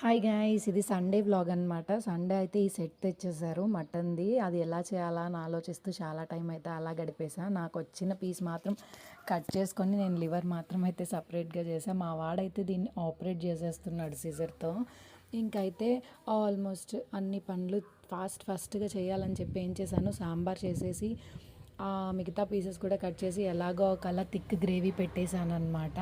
Hi guys, ఇది Sunday vlog అనమాట. Sunday అయితే ఈ సెట్ తెచ్చేసారు మటన్ది. అది ఎలా చేయాలా అని ఆలోచిస్తూ చాలా టైం అయితే అలా గడిపేసా. నాకు వచ్చిన పీస్ మాత్రం కట్ చేసుకొని నేను లివర్ మాత్రం అయితే సపరేట్గా చేసా. మా వాడైతే దీన్ని ఆపరేట్ చేసేస్తున్నాడు సిజర్తో. ఇంకైతే ఆల్మోస్ట్ అన్ని పనులు ఫాస్ట్గా చేయాలని చెప్పి ఏం చేశాను, సాంబార్ చేసేసి మిగతా పీసెస్ కూడా కట్ చేసి ఎలాగో ఒకలా థిక్ గ్రేవీ పెట్టేశాను అనమాట.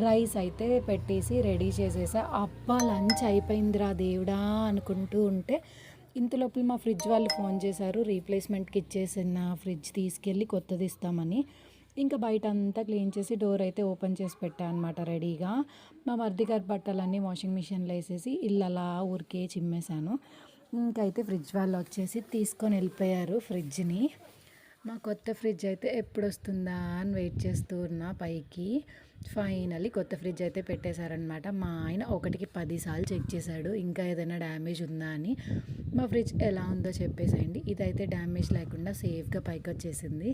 రైస్ అయితే పెట్టేసి రెడీ చేసేసా. అబ్బా లంచ్ అయిపోయిందిరా దేవుడా అనుకుంటూ ఉంటే ఇంతలోపల మా ఫ్రిడ్జ్ వాళ్ళు ఫోన్ చేశారు, రీప్లేస్మెంట్కి ఇచ్చేసిన ఫ్రిడ్జ్ తీసుకెళ్ళి కొత్తది ఇస్తామని. ఇంకా బయట అంతా క్లీన్ చేసి డోర్ అయితే ఓపెన్ చేసి పెట్టా అనమాట రెడీగా. మా మరిది గారి బట్టలన్నీ వాషింగ్ మిషన్లో వేసేసి ఇల్లు అలా ఊరికే చిమ్మేశాను. ఇంకైతే ఫ్రిడ్జ్ వాళ్ళు వచ్చేసి తీసుకొని వెళ్ళిపోయారు ఫ్రిడ్జ్ని. మా కొత్త ఫ్రిడ్జ్ అయితే ఎప్పుడు వస్తుందా అని వెయిట్ చేస్తూ ఉన్నా పైకి. ఫైనల్లీ కొత్త ఫ్రిడ్జ్ అయితే పెట్టేశారనమాట. మా ఆయన ఒకటికి 10 సార్లు చెక్ చేశాడు ఇంకా ఏదైనా డ్యామేజ్ ఉందా అని. మా ఫ్రిడ్జ్ ఎలా ఉందో చెప్పేసేయండి. ఇదైతే డ్యామేజ్ లేకుండా సేఫ్గా పైకి వచ్చేసింది.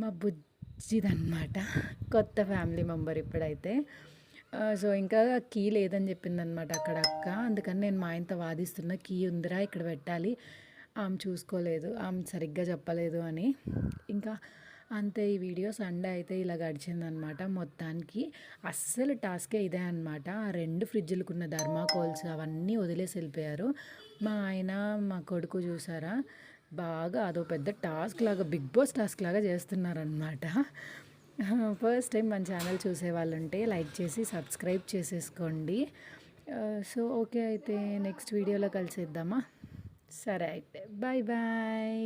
మా బుజ్జిదన్నమాట, కొత్త ఫ్యామిలీ మెంబర్ ఇప్పుడైతే. సో ఇంకా కీ లేదని చెప్పిందనమాట అక్కడ అక్క. అందుకని నేను మా ఆయనతో వాదిస్తున్న, కీ ఉందిరా ఇక్కడ పెట్టాలి, ఆమె చూసుకోలేదు, ఆమె సరిగ్గా చెప్పలేదు అని. ఇంకా అంతే, ఈ వీడియో సండే అయితే ఇలా గడిచిందనమాట. మొత్తానికి అస్సలు టాస్కే ఇదే అనమాట. ఆ 2 ఫ్రిడ్జ్లకున్న ధర్మాకోల్స్ అవన్నీ వదిలేసి వెళ్ళిపోయారు. మా ఆయన మా కొడుకు చూసారా, బాగా అదో పెద్ద టాస్క్ లాగా, బిగ్ బాస్ టాస్క్ లాగా చేస్తున్నారనమాట. ఫస్ట్ టైం మన ఛానల్ చూసే వాళ్ళు ఉంటే లైక్ చేసి సబ్స్క్రైబ్ చేసేసుకోండి. సో ఓకే, అయితే నెక్స్ట్ వీడియోలో కలిసేద్దామా? సరే అయితే బాయ్ బాయ్.